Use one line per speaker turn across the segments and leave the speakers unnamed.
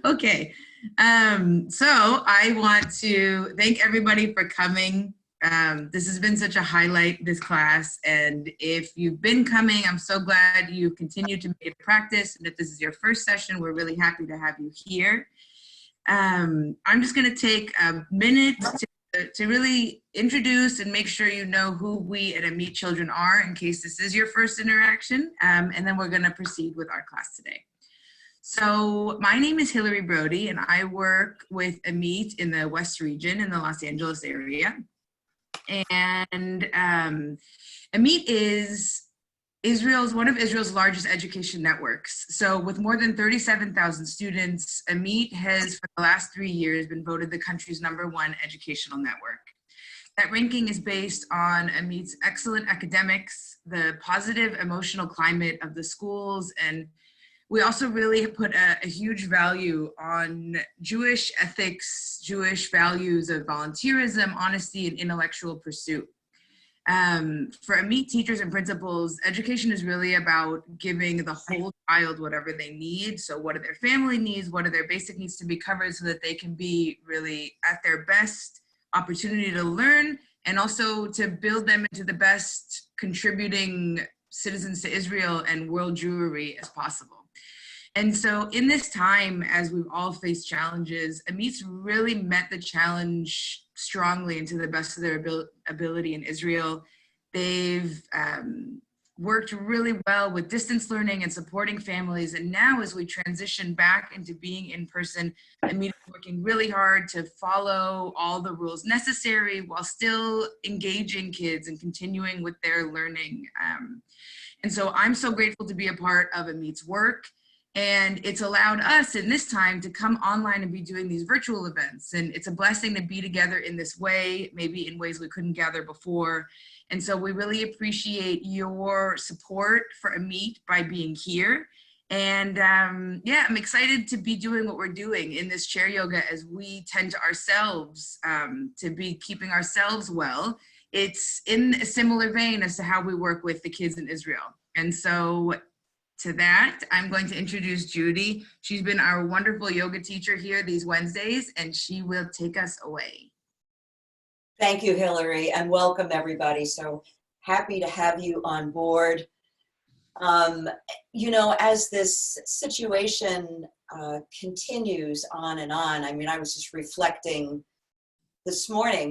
Okay, so I want to thank everybody for coming. This has been such a highlight, this class, and if you've been coming, I'm so glad you continue to make it a practice, and if this is your first session, we're really happy to have you here. I'm just going to take a minute to really introduce and make sure you know who we at AMIT Children are in case this is your first interaction, and then we're going to proceed with our class today. So my name is Hillary Brody, and I work with AMIT in the West region in the Los Angeles area. And AMIT is one of Israel's largest education networks. So with more than 37,000 students, AMIT has for the last 3 years been voted the country's #1 educational network. That ranking is based on AMIT's excellent academics, the positive emotional climate of the schools, and we also really put a huge value on Jewish ethics, Jewish values of volunteerism, honesty, and intellectual pursuit. For AMIT teachers and principals, education is really about giving the whole child whatever they need. So what are their family needs? What are their basic needs to be covered so that they can be really at their best opportunity to learn, and also to build them into the best contributing citizens to Israel and world Jewry as possible. And so in this time, as we've all faced challenges, AMIT's really met the challenge strongly and to the best of their ability in Israel. They've worked really well with distance learning and supporting families. And now as we transition back into being in person, AMIT is working really hard to follow all the rules necessary while still engaging kids and continuing with their learning. And so I'm so grateful to be a part of AMIT's work. And it's allowed us in this time to come online and be doing these virtual events. And it's a blessing to be together in this way, maybe in ways we couldn't gather before. And so we really appreciate your support for AMIT by being here. And yeah, I'm excited to be doing what we're doing in this chair yoga as we tend to ourselves to be keeping ourselves well. It's in a similar vein as to how we work with the kids in Israel. And so to that, I'm going to introduce Judi. She's been our wonderful yoga teacher here these Wednesdays, and she will take us away.
Thank you, Hillary, and welcome everybody. So happy to have you on board. You know, as this situation continues on and on, I mean, I was just reflecting this morning,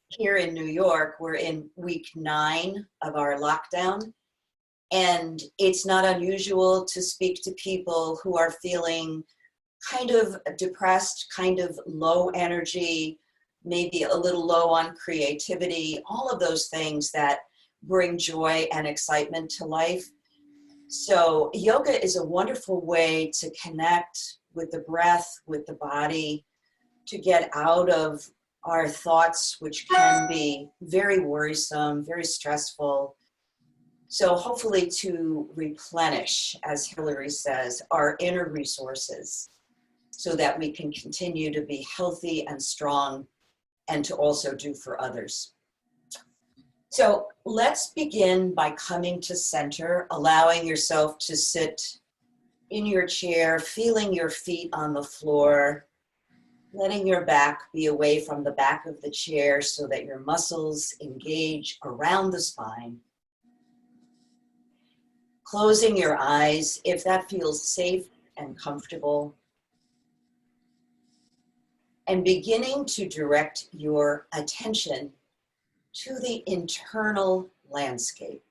here in New York, we're in week 9 of our lockdown. And it's not unusual to speak to people who are feeling kind of depressed, kind of low energy, maybe a little low on creativity, all of those things that bring joy and excitement to life. So yoga is a wonderful way to connect with the breath, with the body, to get out of our thoughts, which can be very worrisome, very stressful. So hopefully to replenish, as Hillary says, our inner resources so that we can continue to be healthy and strong and to also do for others. So let's begin by coming to center, allowing yourself to sit in your chair, feeling your feet on the floor, letting your back be away from the back of the chair so that your muscles engage around the spine. Closing your eyes if that feels safe and comfortable. And beginning to direct your attention to the internal landscape.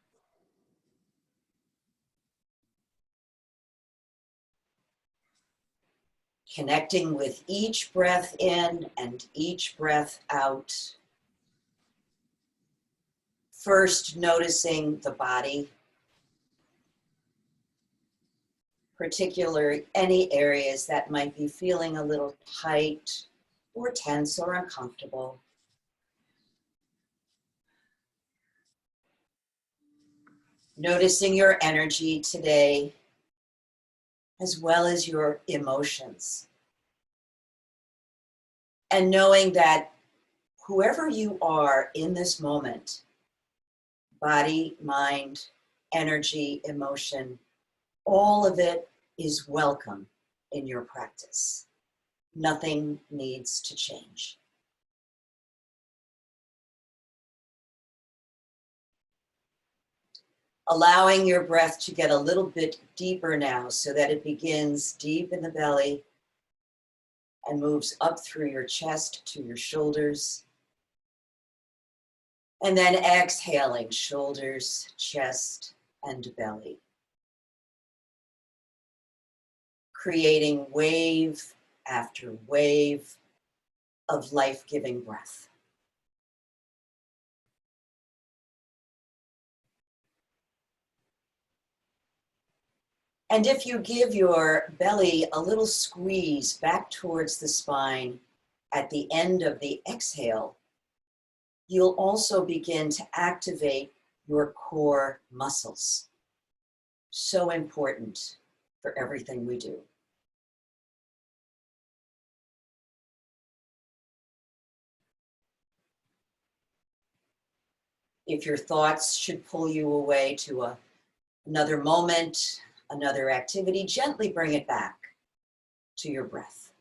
Connecting with each breath in and each breath out. First, noticing the body, particularly any areas that might be feeling a little tight or tense or uncomfortable. Noticing your energy today, as well as your emotions. And knowing that whoever you are in this moment, body, mind, energy, emotion, all of it is welcome in your practice. Nothing needs to change. Allowing your breath to get a little bit deeper now so that it begins deep in the belly and moves up through your chest to your shoulders. And then exhaling, shoulders, chest, and belly. Creating wave after wave of life-giving breath. And if you give your belly a little squeeze back towards the spine at the end of the exhale, you'll also begin to activate your core muscles. So important for everything we do. If your thoughts should pull you away to another moment, another activity, gently bring it back to your breath.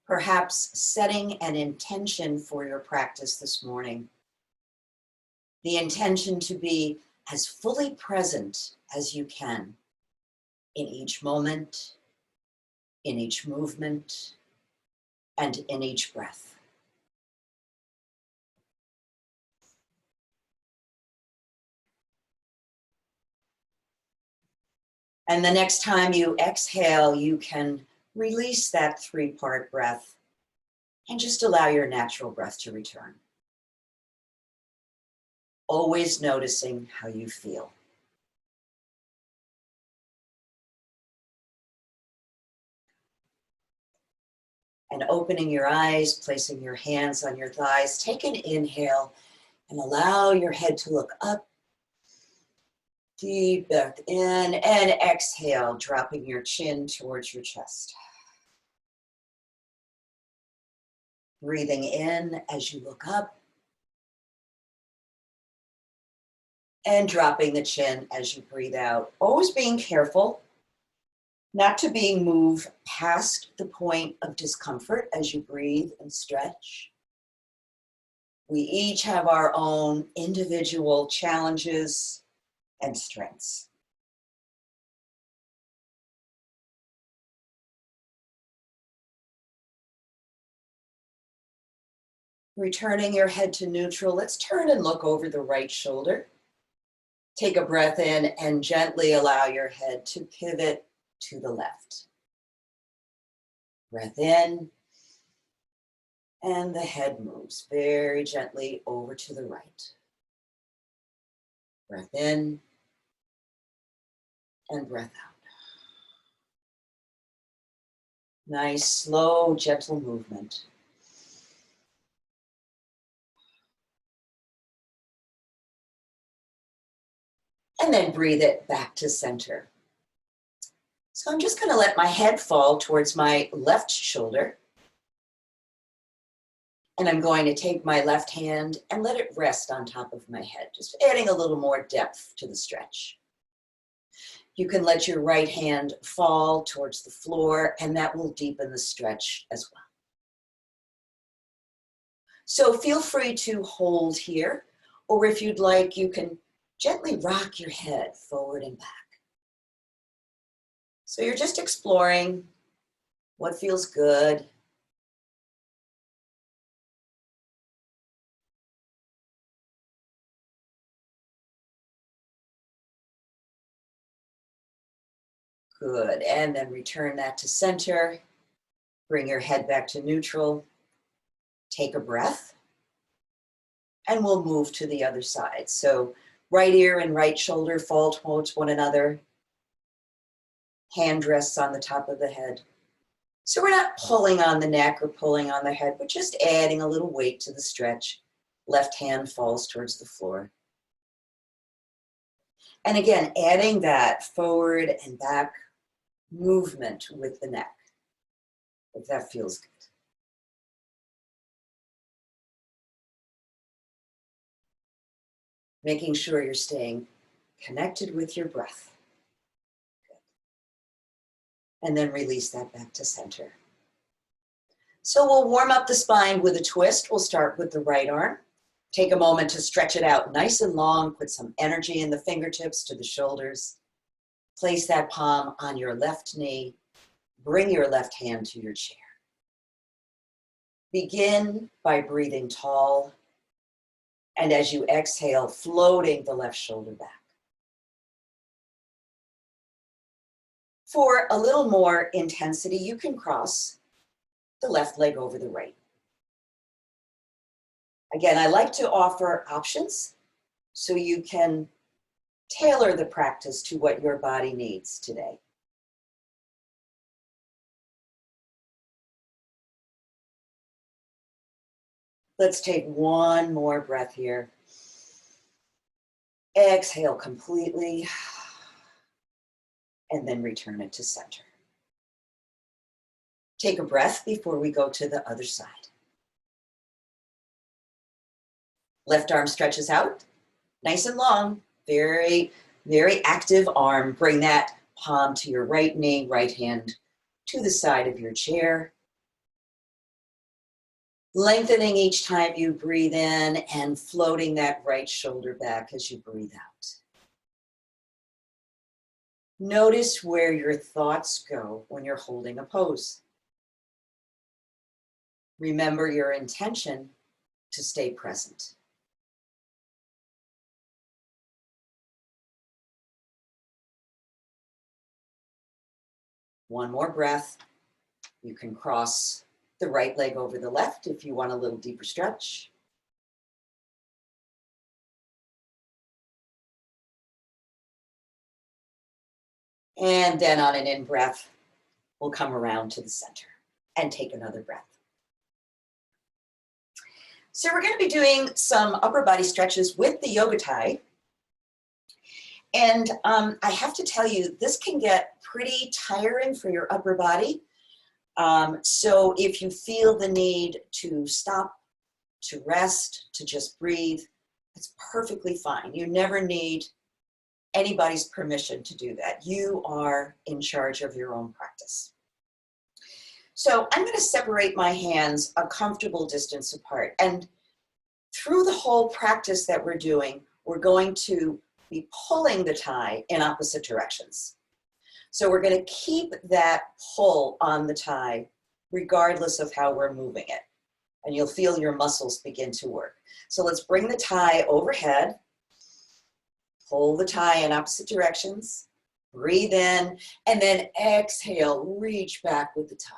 Perhaps setting an intention for your practice this morning. The intention to be as fully present as you can in each moment, in each movement, and in each breath. And the next time you exhale, you can release that three-part breath and just allow your natural breath to return. Always noticing how you feel. And opening your eyes, placing your hands on your thighs, take an inhale and allow your head to look up. Deep breath in and exhale, dropping your chin towards your chest. Breathing in as you look up. And dropping the chin as you breathe out. Always being careful not to be moved past the point of discomfort as you breathe and stretch. We each have our own individual challenges and strengths. Returning your head to neutral, let's turn and look over the right shoulder. Take a breath in and gently allow your head to pivot to the left. Breath in, and the head moves very gently over to the right. Breath in, and breath out. Nice, slow, gentle movement. And then breathe it back to center. So I'm just going to let my head fall towards my left shoulder. And I'm going to take my left hand and let it rest on top of my head, just adding a little more depth to the stretch. You can let your right hand fall towards the floor, and that will deepen the stretch as well. So feel free to hold here, or if you'd like, you can gently rock your head forward and back. So you're just exploring what feels good. Good, and then return that to center. Bring your head back to neutral. Take a breath, and we'll move to the other side. So right ear and right shoulder fall towards one another. Hand rests on the top of the head. So we're not pulling on the neck or pulling on the head, but just adding a little weight to the stretch. Left hand falls towards the floor. And again, adding that forward and back movement with the neck, if that feels good. making sure you're staying connected with your breath. Good. And then release that back to center. So we'll warm up the spine with a twist. We'll start with the right arm. Take a moment to stretch it out nice and long. Put some energy in the fingertips to the shoulders. Place that palm on your left knee. Bring your left hand to your chair. Begin by breathing tall. And as you exhale, floating the left shoulder back. For a little more intensity, you can cross the left leg over the right. Again, I like to offer options so you can tailor the practice to what your body needs today. Let's take one more breath here. Exhale completely, and then return it to center. Take a breath before we go to the other side. Left arm stretches out, nice and long, very, very active arm. Bring that palm to your right knee, right hand to the side of your chair. Lengthening each time you breathe in and floating that right shoulder back as you breathe out. Notice where your thoughts go when you're holding a pose. Remember your intention to stay present. One more breath. You can cross the right leg over the left if you want a little deeper stretch. And then on an in-breath, we'll come around to the center and take another breath. So we're going to be doing some upper body stretches with the yoga tie. And I have to tell you, this can get pretty tiring for your upper body. So if you feel the need to stop, to rest, to just breathe, it's perfectly fine. You never need anybody's permission to do that. You are in charge of your own practice. So I'm going to separate my hands a comfortable distance apart. And through the whole practice that we're doing, we're going to be pulling the tie in opposite directions. So we're going to keep that pull on the tie regardless of how we're moving it. And you'll feel your muscles begin to work. So let's bring the tie overhead. Pull the tie in opposite directions. Breathe in, and then exhale, reach back with the tie.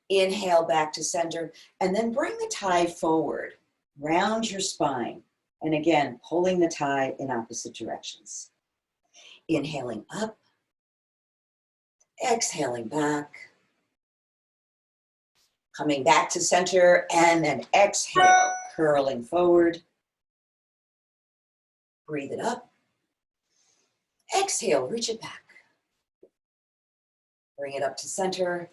Inhale back to center, and then bring the tie forward. Round your spine. And again, pulling the tie in opposite directions. Inhaling up. Exhaling back. Coming back to center, and then exhale, curling forward. Breathe it up. Exhale, reach it back. Bring it up to center.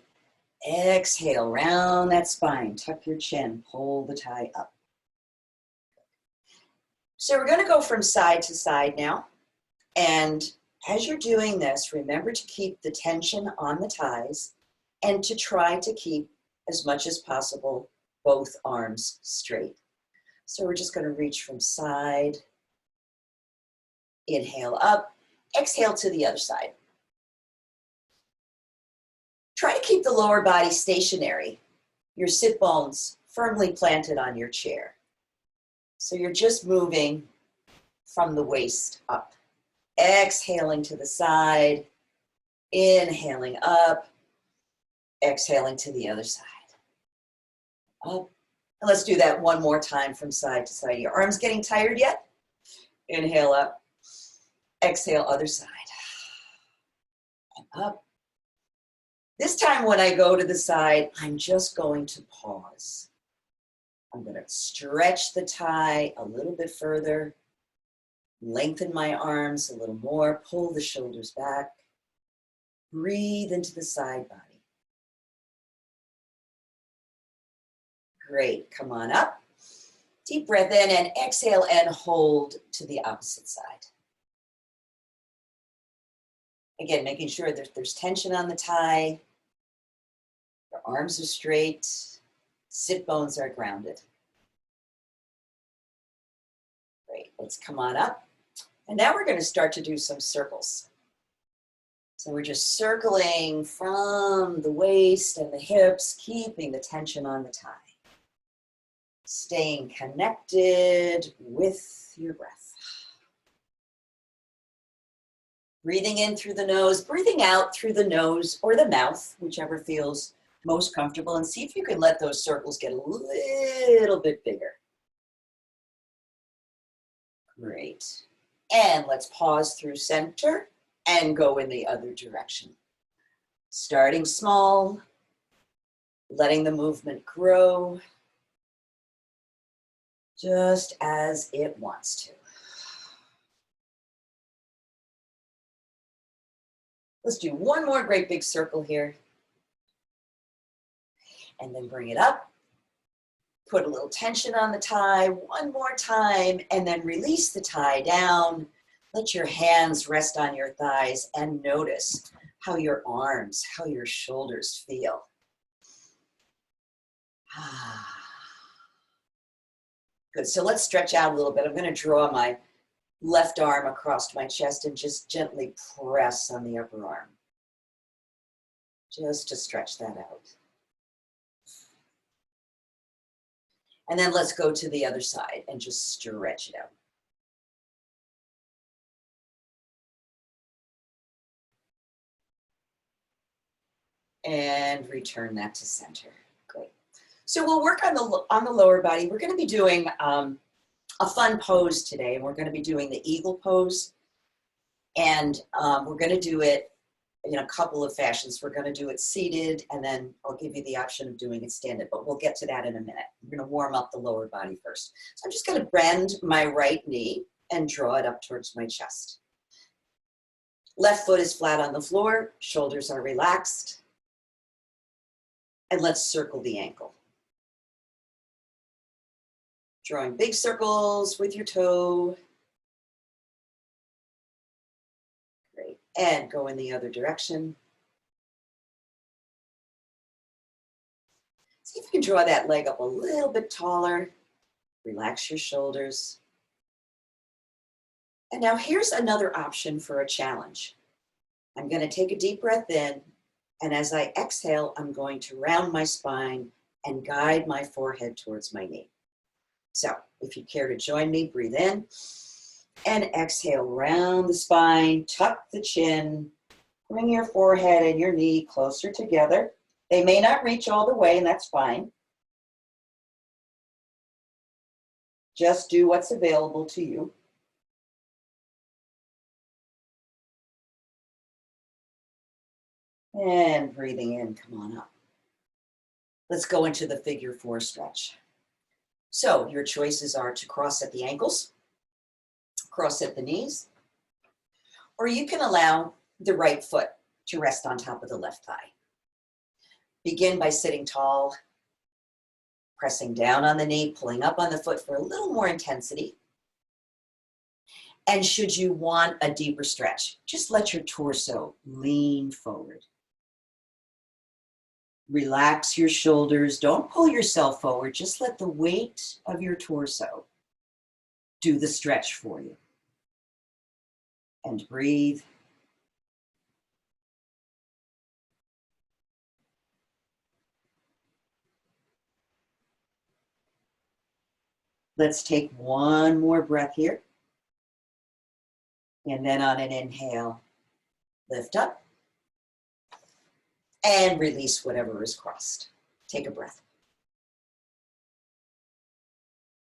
Exhale, round that spine, tuck your chin, pull the tie up. So we're going to go from side to side now. And as you're doing this, remember to keep the tension on the ties and to try to keep, as much as possible, both arms straight. So we're just going to reach from side. Inhale up, exhale to the other side. Try to keep the lower body stationary, your sit bones firmly planted on your chair. So you're just moving from the waist up. Exhaling to the side, inhaling up, exhaling to the other side. Up. And let's do that one more time from side to side. Your arms getting tired yet? Inhale up. Exhale, other side. And up. This time when I go to the side, I'm just going to pause. I'm going to stretch the tie a little bit further, lengthen my arms a little more, pull the shoulders back, breathe into the side body. Great, come on up. Deep breath in and exhale and hold to the opposite side. Again, making sure that there's tension on the thigh, your arms are straight, sit bones are grounded. Great, let's come on up. And now we're going to start to do some circles. So we're just circling from the waist and the hips, keeping the tension on the thigh. Staying connected with your breath. Breathing in through the nose, breathing out through the nose or the mouth, whichever feels most comfortable, and see if you can let those circles get a little bit bigger. Great. And let's pause through center and go in the other direction. Starting small, letting the movement grow just as it wants to. Let's do one more great big circle here. And then bring it up. Put a little tension on the thigh one more time, and then release the thigh down. Let your hands rest on your thighs and notice how your arms, how your shoulders feel. Good, so let's stretch out a little bit. I'm going to draw my left arm across my chest and just gently press on the upper arm. Just to stretch that out. And then let's go to the other side and just stretch it out. And return that to center. Great. So we'll work on the lower body. We're going to be doing a fun pose today, and we're going to be doing the eagle pose. And we're going to do it in a couple of fashions. We're going to do it seated, and then I'll give you the option of doing it standing, but we'll get to that in a minute. We're going to warm up the lower body first. So I'm just going to bend my right knee and draw it up towards my chest. Left foot is flat on the floor, shoulders are relaxed. And let's circle the ankle. Drawing big circles with your toe. Great. And go in the other direction. See if you can draw that leg up a little bit taller. Relax your shoulders. And now here's another option for a challenge. I'm going to take a deep breath in, and as I exhale, I'm going to round my spine and guide my forehead towards my knee. So if you care to join me, breathe in and exhale, round the spine, tuck the chin, bring your forehead and your knee closer together. They may not reach all the way, and that's fine. Just do what's available to you. And breathing in, come on up. Let's go into the figure 4 stretch. So your choices are to cross at the ankles, cross at the knees, or you can allow the right foot to rest on top of the left thigh. Begin by sitting tall, pressing down on the knee, pulling up on the foot for a little more intensity. And should you want a deeper stretch, just let your torso lean forward. Relax your shoulders. Don't pull yourself forward. Just let the weight of your torso do the stretch for you. And breathe. Let's take one more breath here. And then on an inhale, lift up. And release whatever is crossed. Take a breath.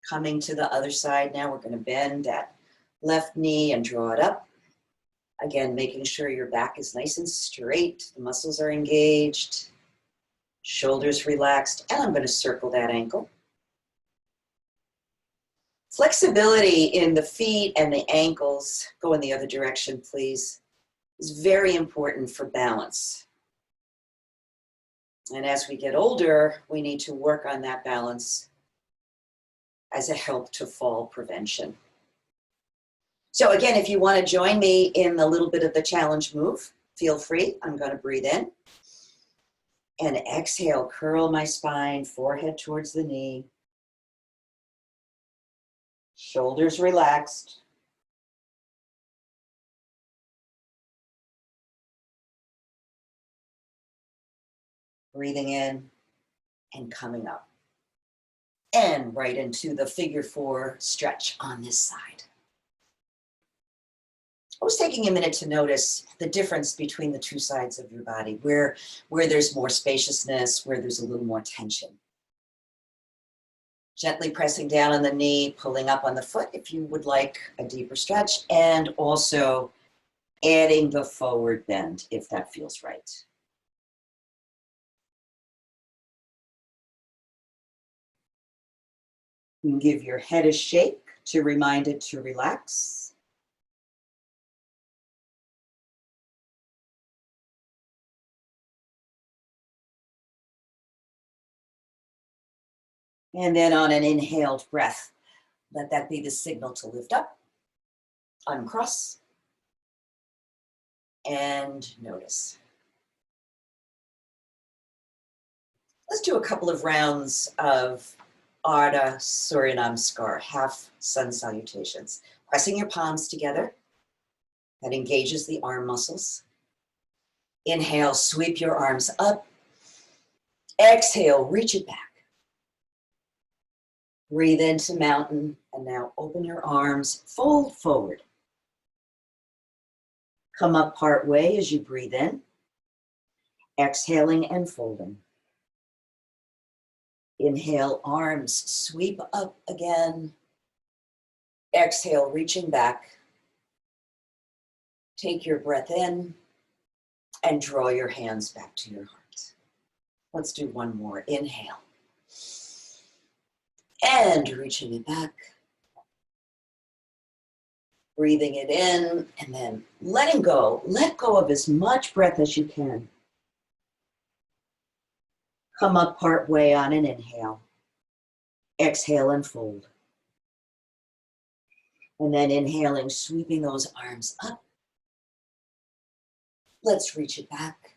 Coming to the other side now, we're going to bend that left knee and draw it up. Again, making sure your back is nice and straight. The muscles are engaged. Shoulders relaxed. And I'm going to circle that ankle. Flexibility in the feet and the ankles, go in the other direction, please, is very important for balance. And as we get older, we need to work on that balance as a help to fall prevention. So again, if you want to join me in a little bit of the challenge move, feel free. I'm going to breathe in and exhale, curl my spine, forehead towards the knee, shoulders relaxed. Breathing in and coming up. And right into the figure 4 stretch on this side. I was taking a minute to notice the difference between the two sides of your body, where there's more spaciousness, where there's a little more tension. Gently pressing down on the knee, pulling up on the foot if you would like a deeper stretch, and also adding the forward bend if that feels right. You can give your head a shake to remind it to relax. And then on an inhaled breath, let that be the signal to lift up, uncross, and notice. Let's do a couple of rounds of Ardha Surya Namaskar, half sun salutations. Pressing your palms together, that engages the arm muscles. Inhale, sweep your arms up. Exhale, reach it back. Breathe into mountain, and now open your arms, fold forward. Come up part way as you breathe in, exhaling and folding. Inhale, arms sweep up again. Exhale, reaching back. Take your breath in and draw your hands back to your heart. Let's do one more. Inhale. And reaching it back. Breathing it in and then letting go. Let go of as much breath as you can. Come up part way on an inhale. Exhale and fold. And then inhaling, sweeping those arms up. Let's reach it back.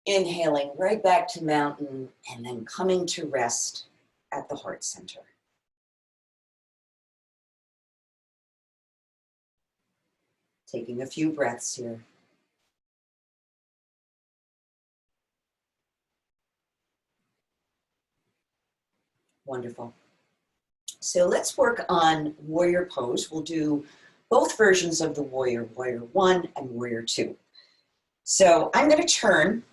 Inhaling right back to mountain and then coming to rest at the heart center. Taking a few breaths here. Wonderful. So let's work on warrior pose. We'll do both versions of the warrior, warrior 1 and warrior 2. So I'm going to turn.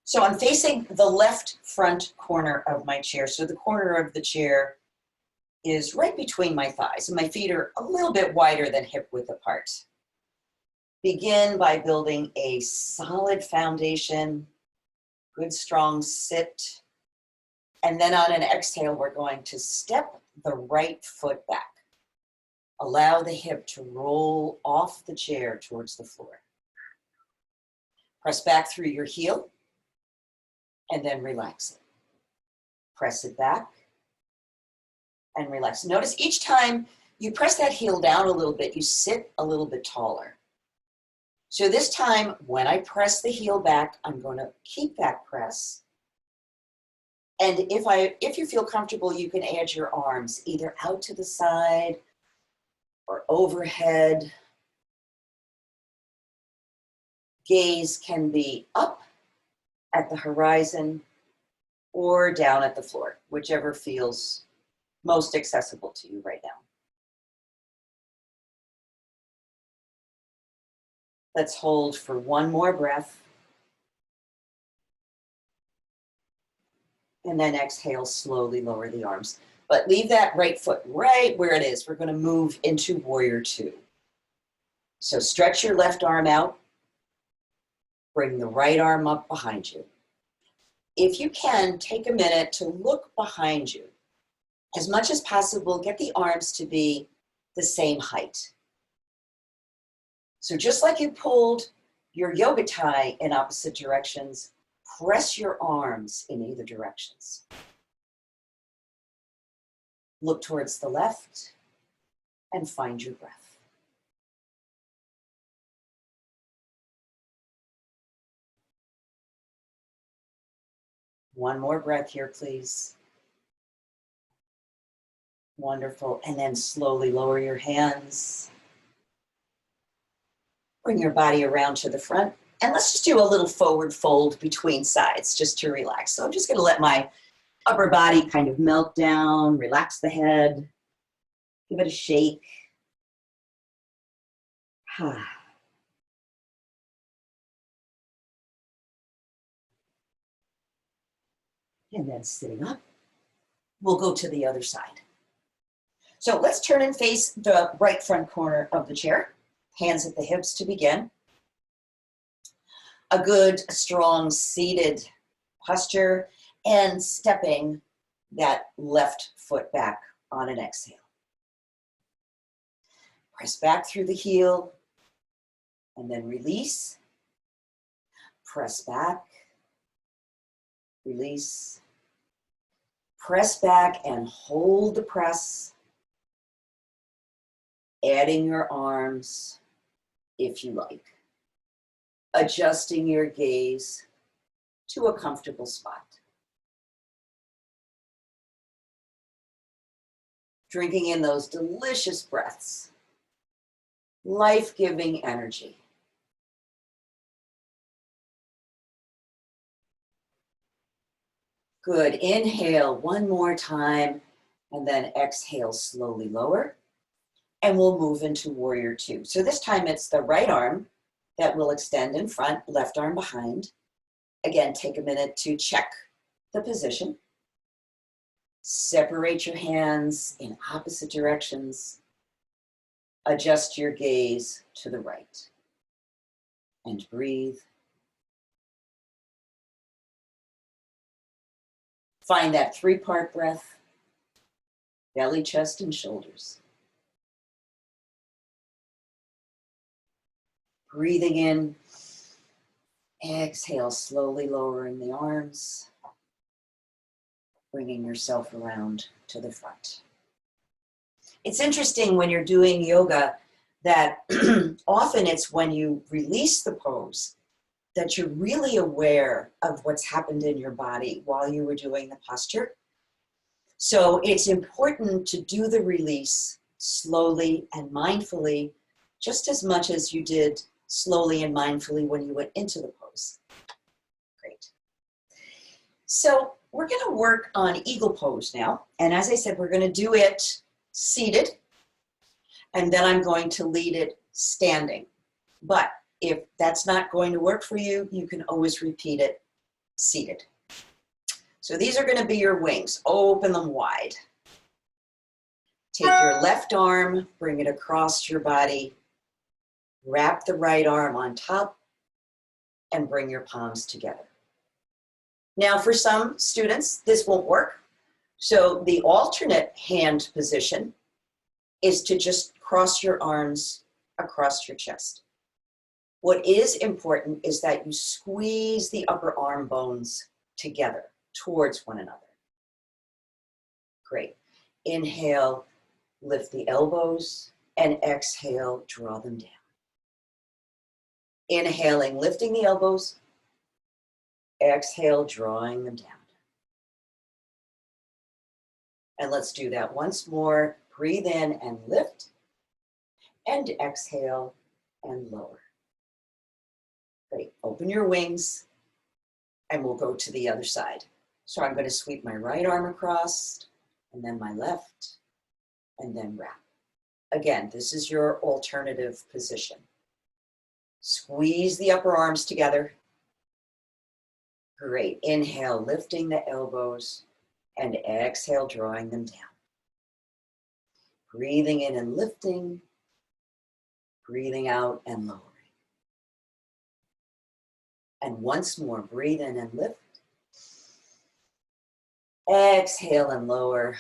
So I'm facing the left front corner of my chair. So the corner of the chair is right between my thighs, and my feet are a little bit wider than hip width apart. Begin by building a solid foundation, good strong sit. And then on an exhale, we're going to step the right foot back. Allow the hip to roll off the chair towards the floor. Press back through your heel and then relax it. Press it back and relax. Notice each time you press that heel down a little bit, you sit a little bit taller. So this time, when I press the heel back, I'm going to keep that press. And if you feel comfortable, you can add your arms either out to the side or overhead. Gaze can be up at the horizon or down at the floor, whichever feels most accessible to you right now. Let's hold for one more breath. And then exhale, slowly lower the arms. But leave that right foot right where it is. We're going to move into warrior 2. So stretch your left arm out. Bring the right arm up behind you. If you can, take a minute to look behind you. As much as possible, get the arms to be the same height. So just like you pulled your yoga tie in opposite directions, press your arms in either directions. Look towards the left and find your breath. One more breath here, please. Wonderful. And then slowly lower your hands. Bring your body around to the front. And let's just do a little forward fold between sides just to relax. So I'm just going to let my upper body kind of melt down, relax the head, give it a shake. And then sitting up, we'll go to the other side. So let's turn and face the right front corner of the chair. Hands at the hips to begin. A good, strong seated posture and stepping that left foot back on an exhale. Press back through the heel and then release. Press back, release. Press back and hold the press. Adding your arms if you like. Adjusting your gaze to a comfortable spot. Drinking in those delicious breaths. Life-giving energy. Good. Inhale one more time and then exhale slowly lower. And we'll move into warrior two. So this time it's the right arm that will extend in front, left arm behind. Again, take a minute to check the position. Separate your hands in opposite directions. Adjust your gaze to the right. And breathe. Find that three-part breath, belly, chest, and shoulders. Breathing in, exhale, slowly lowering the arms, bringing yourself around to the front. It's interesting when you're doing yoga that often it's when you release the pose that you're really aware of what's happened in your body while you were doing the posture. So it's important to do the release slowly and mindfully, just as much as you did slowly and mindfully when you went into the pose. Great. So we're going to work on eagle pose now. And as I said, we're going to do it seated. And then I'm going to lead it standing. But if that's not going to work for you, you can always repeat it seated. So these are going to be your wings. Open them wide. Take your left arm, bring it across your body. Wrap the right arm on top and bring your palms together. Now for some students, this won't work. So the alternate hand position is to just cross your arms across your chest. What is important is that you squeeze the upper arm bones together towards one another. Great. Inhale, lift the elbows, and exhale, draw them down. Inhaling, lifting the elbows. Exhale, drawing them down. And let's do that once more. Breathe in and lift. And exhale and lower. Great. Open your wings. And we'll go to the other side. So I'm going to sweep my right arm across. And then my left. And then wrap. Again, this is your alternative position. Squeeze the upper arms together. Great. Inhale, lifting the elbows, and exhale, drawing them down. Breathing in and lifting. Breathing out and lowering. And once more, breathe in and lift. Exhale and lower.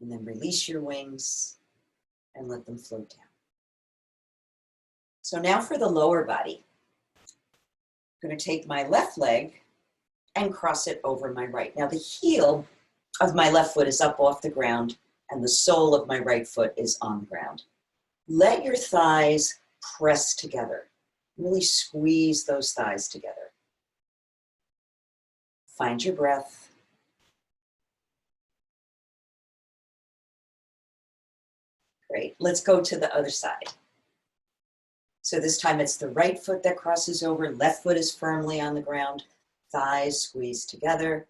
And then release your wings and let them float down. So now for the lower body. I'm going to take my left leg and cross it over my right. Now the heel of my left foot is up off the ground and the sole of my right foot is on the ground. Let your thighs press together. Really squeeze those thighs together. Find your breath. Great. Let's go to the other side. So this time it's the right foot that crosses over, left foot is firmly on the ground, thighs squeeze together.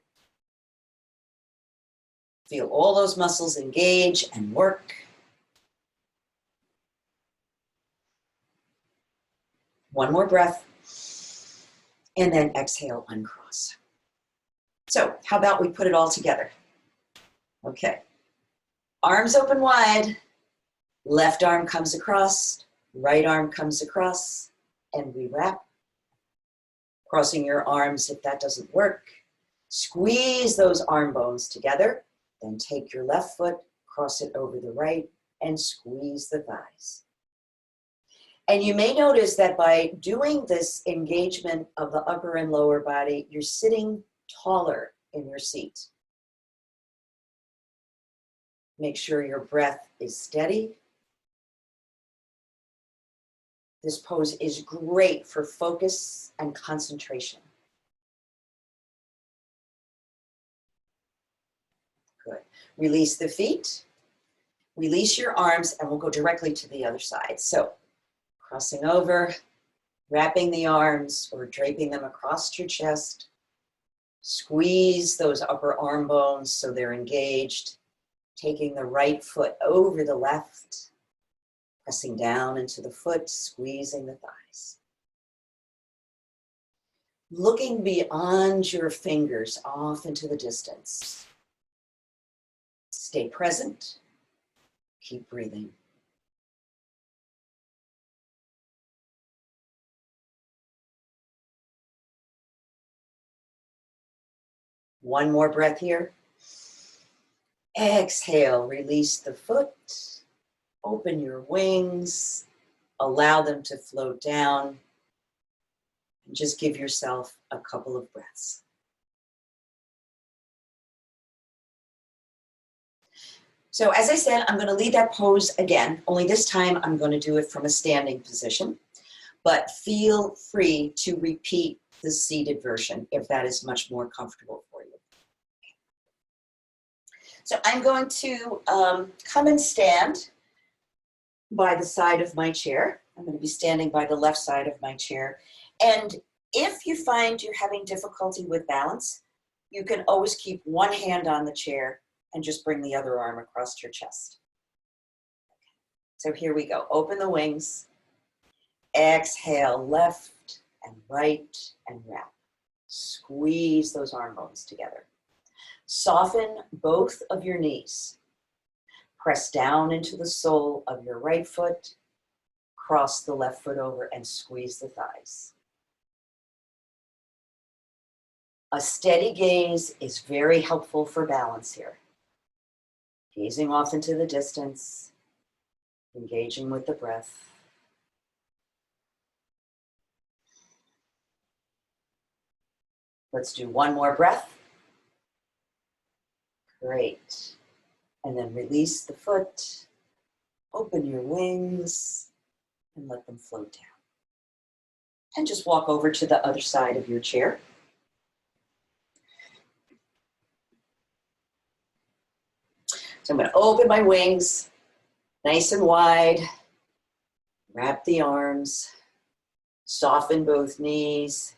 Feel all those muscles engage and work. One more breath. And then exhale, uncross. So how about we put it all together? Okay. Arms open wide. Left arm comes across. Right arm comes across. And we wrap. Crossing your arms if that doesn't work. Squeeze those arm bones together. Then take your left foot, cross it over the right, and squeeze the thighs. And you may notice that by doing this engagement of the upper and lower body, you're sitting taller in your seat. Make sure your breath is steady. This pose is great for focus and concentration. Good. Release the feet. Release your arms, and we'll go directly to the other side. So, crossing over, wrapping the arms or draping them across your chest. Squeeze those upper arm bones so they're engaged. Taking the right foot over the left, pressing down into the foot, squeezing the thighs. Looking beyond your fingers off into the distance. Stay present. Keep breathing. One more breath here. Exhale, release the foot. Open your wings. Allow them to float down. And just give yourself a couple of breaths. So as I said, I'm going to lead that pose again, only this time I'm going to do it from a standing position, but feel free to repeat the seated version if that is much more comfortable for you. So I'm going to come and stand by the side of my chair. I'm going to be standing by the left side of my chair. And if you find you're having difficulty with balance, you can always keep one hand on the chair and just bring the other arm across your chest. So here we go. Open the wings. Exhale, left and right and wrap. Squeeze those arm bones together. Soften both of your knees. Press down into the sole of your right foot. Cross the left foot over and squeeze the thighs. A steady gaze is very helpful for balance here. Gazing off into the distance, engaging with the breath. Let's do one more breath. Great. And then release the foot, open your wings, and let them float down. And just walk over to the other side of your chair. So I'm going to open my wings, nice and wide, wrap the arms, soften both knees,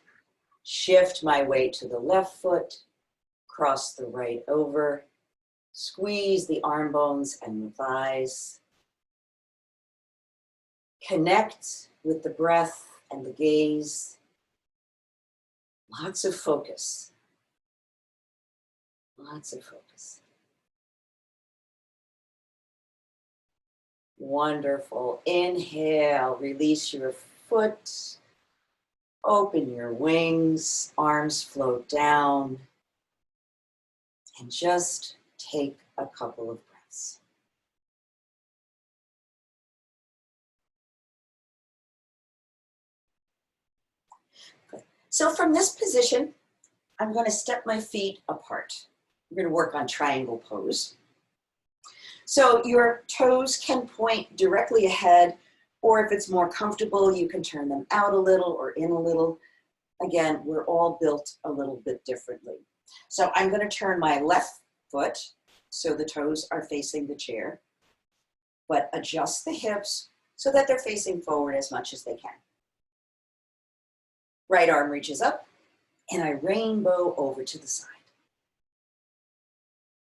shift my weight to the left foot, cross the right over, squeeze the arm bones and the thighs, connect with the breath and the gaze, lots of focus, lots of focus. Wonderful. Inhale, release your foot, open your wings, arms float down, and just take a couple of breaths. Good. So from this position, I'm going to step my feet apart. We're going to work on triangle pose. So your toes can point directly ahead, or if it's more comfortable, you can turn them out a little or in a little. Again, we're all built a little bit differently. So I'm going to turn my left foot so the toes are facing the chair, but adjust the hips so that they're facing forward as much as they can. Right arm reaches up, and I rainbow over to the side.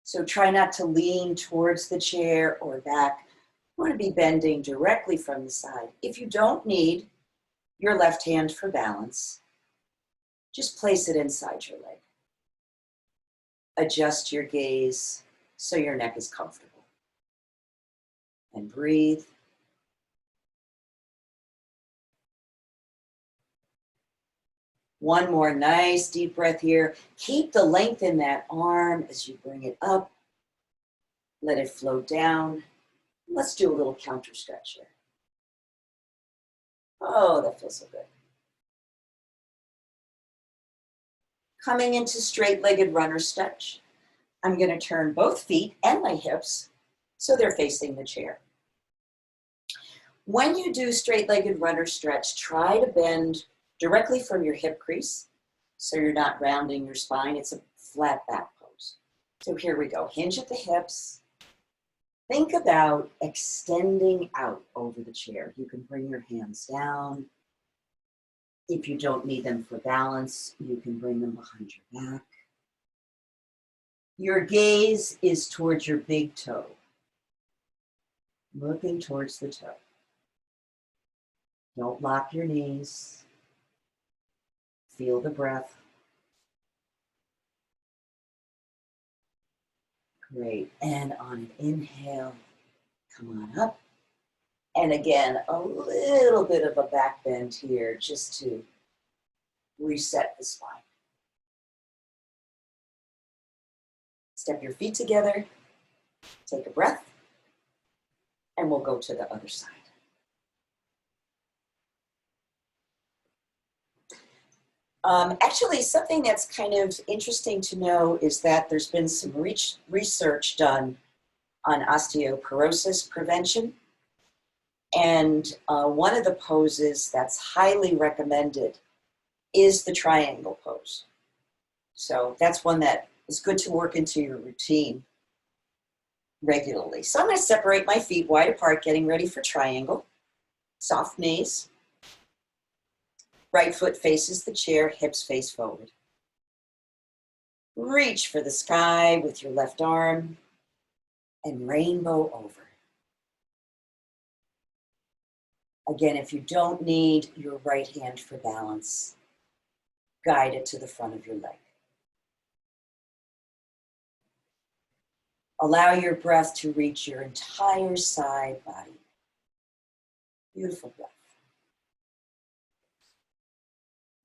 So try not to lean towards the chair or back. You want to be bending directly from the side. If you don't need your left hand for balance, just place it inside your leg. Adjust your gaze so your neck is comfortable. And breathe. One more nice deep breath here. Keep the length in that arm as you bring it up. Let it float down. Let's do a little counter stretch here. Oh, that feels so good. Coming into straight-legged runner stretch. I'm going to turn both feet and my hips so they're facing the chair. When you do straight-legged runner stretch, try to bend directly from your hip crease so you're not rounding your spine. It's a flat back pose. So here we go. Hinge at the hips. Think about extending out over the chair. You can bring your hands down. If you don't need them for balance, you can bring them behind your back. Your gaze is towards your big toe. Looking towards the toe. Don't lock your knees. Feel the breath. Great. And on an inhale, come on up. And again, a little bit of a back bend here just to reset the spine. Step your feet together. Take a breath. And we'll go to the other side. Actually, something that's kind of interesting to know is that there's been some research done on osteoporosis prevention. And one of the poses that's highly recommended is the triangle pose. So that's one that is good to work into your routine regularly. So I'm going to separate my feet wide apart, getting ready for triangle. Soft knees. Right foot faces the chair, hips face forward. Reach for the sky with your left arm and rainbow over. Again, if you don't need your right hand for balance, guide it to the front of your leg. Allow your breath to reach your entire side body. Beautiful breath.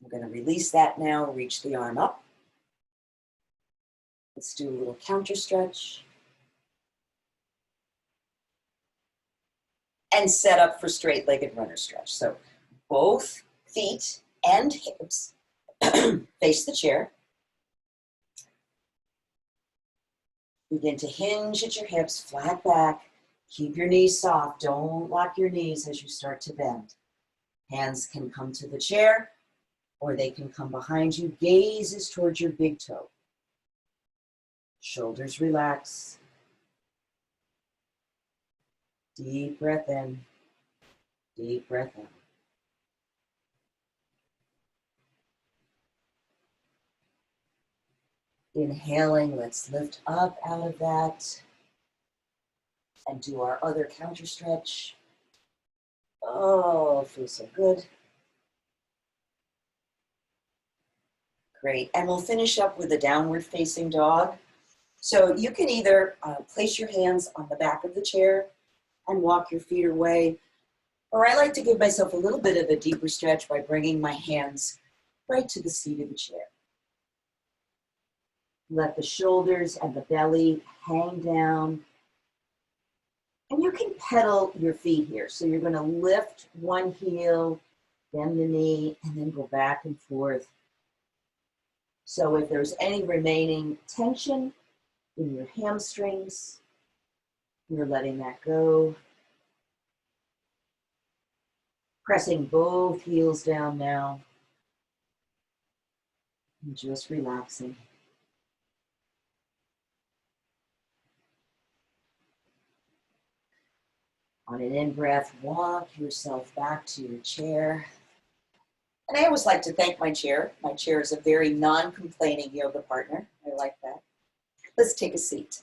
We're going to release that now, reach the arm up. Let's do a little counter stretch. And set up for straight-legged runner stretch. So both feet and hips face the chair. Begin to hinge at your hips, flat back. Keep your knees soft. Don't lock your knees as you start to bend. Hands can come to the chair, or they can come behind you. Gaze is towards your big toe. Shoulders relax. Deep breath in. Deep breath out. Inhaling, let's lift up out of that and do our other counter stretch. Oh, feels so good. Great, and we'll finish up with a downward facing dog. So you can either place your hands on the back of the chair and walk your feet away, or I like to give myself a little bit of a deeper stretch by bringing my hands right to the seat of the chair. Let the shoulders and the belly hang down. And you can pedal your feet here. So you're going to lift one heel, bend the knee, and then go back and forth. So if there's any remaining tension, in your hamstrings. You're letting that go. Pressing both heels down now. And just relaxing. On an in-breath, walk yourself back to your chair. And I always like to thank my chair. My chair is a very non-complaining yoga partner. I like that. Let's take a seat.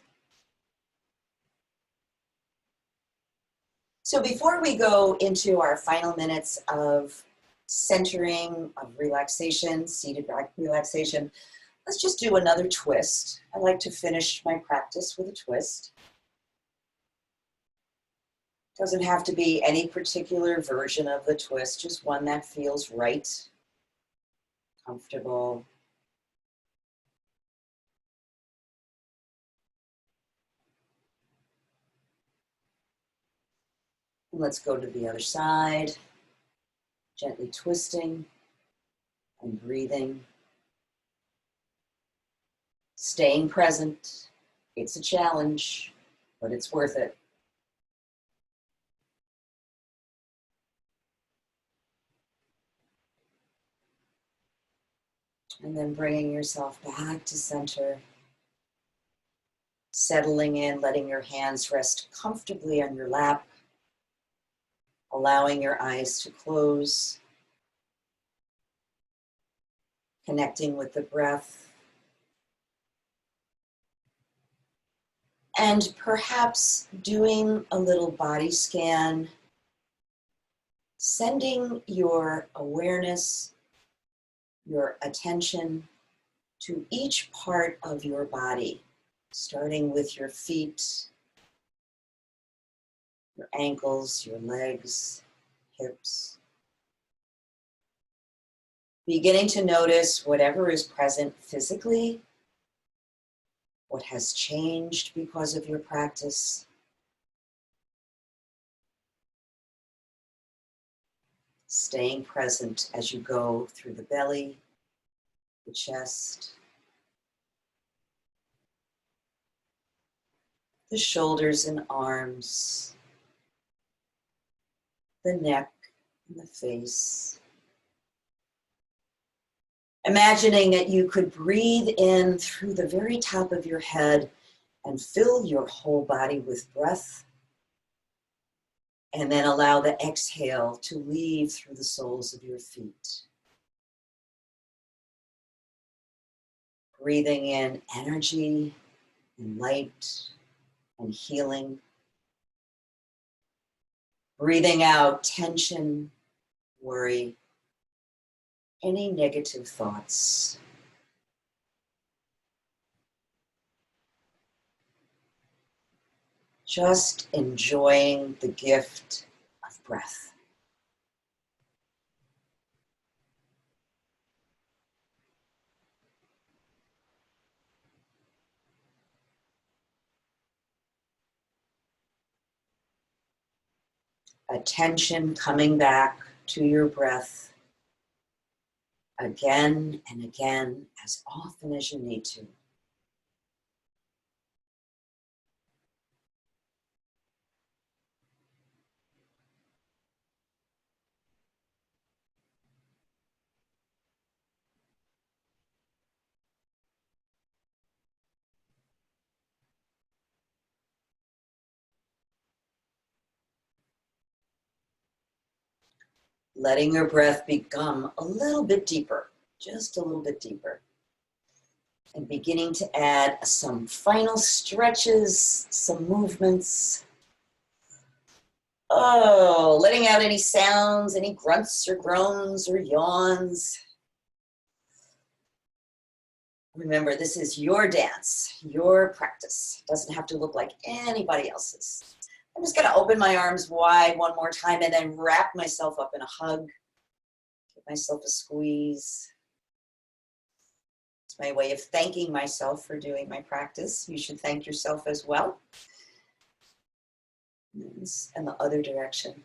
So before we go into our final minutes of centering, of relaxation, seated relaxation, let's just do another twist. I like to finish my practice with a twist. Doesn't have to be any particular version of the twist, just one that feels right, comfortable. And let's go to the other side, gently twisting and breathing. Staying present. It's a challenge, but it's worth it. And then bringing yourself back to center. Settling in, letting your hands rest comfortably on your lap. Allowing your eyes to close. Connecting with the breath. And perhaps doing a little body scan. Sending your awareness, your attention to each part of your body, starting with your feet, your ankles, your legs, hips. Beginning to notice whatever is present physically, what has changed because of your practice. Staying present as you go through the belly, the chest, the shoulders and arms, the neck and the face. Imagining that you could breathe in through the very top of your head and fill your whole body with breath. And then allow the exhale to leave through the soles of your feet. Breathing in energy and light and healing. Breathing out tension, worry, any negative thoughts. Just enjoying the gift of breath. Attention coming back to your breath again and again, as often as you need to. Letting your breath become a little bit deeper, just a little bit deeper. And beginning to add some final stretches, some movements. Oh, letting out any sounds, any grunts or groans or yawns. Remember, this is your dance, your practice. It doesn't have to look like anybody else's. I'm just gonna open my arms wide one more time and then wrap myself up in a hug. Give myself a squeeze. It's my way of thanking myself for doing my practice. You should thank yourself as well. And the other direction.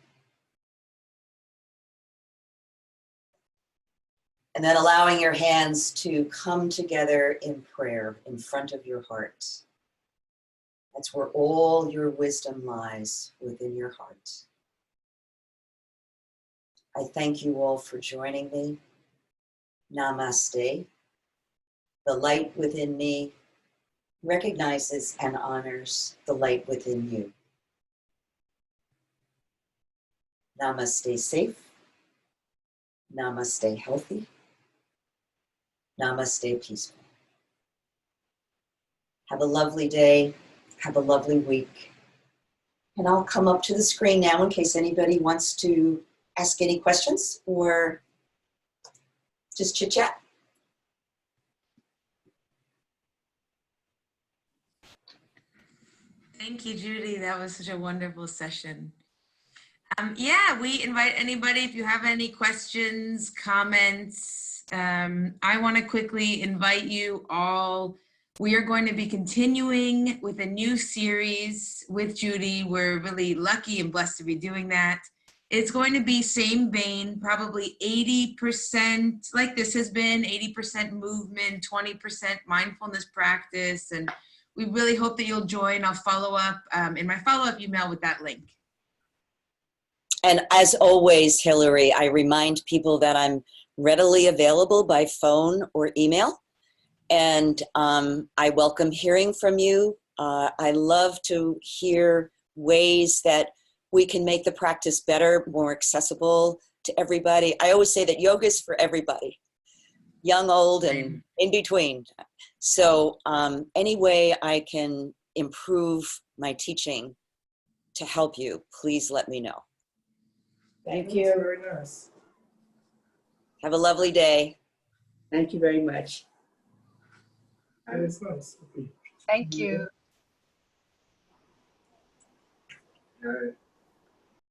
And then allowing your hands to come together in prayer in front of your heart. That's where all your wisdom lies, within your heart. I thank you all for joining me. Namaste. The light within me recognizes and honors the light within you. Namaste safe. Namaste healthy. Namaste peaceful. Have a lovely day. Have a lovely week. And I'll come up to the screen now in case anybody wants to ask any questions or just chit chat.
Thank you, Judy. That was such a wonderful session. Yeah, we invite anybody, if you have any questions, comments. I want to quickly invite you all. We are going to be continuing with a new series with Judy. We're really lucky and blessed to be doing that. It's going to be same vein, probably 80%, like this has been, 80% movement, 20% mindfulness practice. And we really hope that you'll join. I'll follow up in my follow-up email with that link.
And as always, Hillary, I remind people that I'm readily available by phone or email. And I welcome hearing from you. I love to hear ways that we can make the practice better, more accessible to everybody. I always say that yoga is for everybody, young, old, and in between. So any way I can improve my teaching to help you, please let me know.
Thank you. Very nice.
Have a lovely day.
Thank you very much. That is nice.
Thank you.
All right.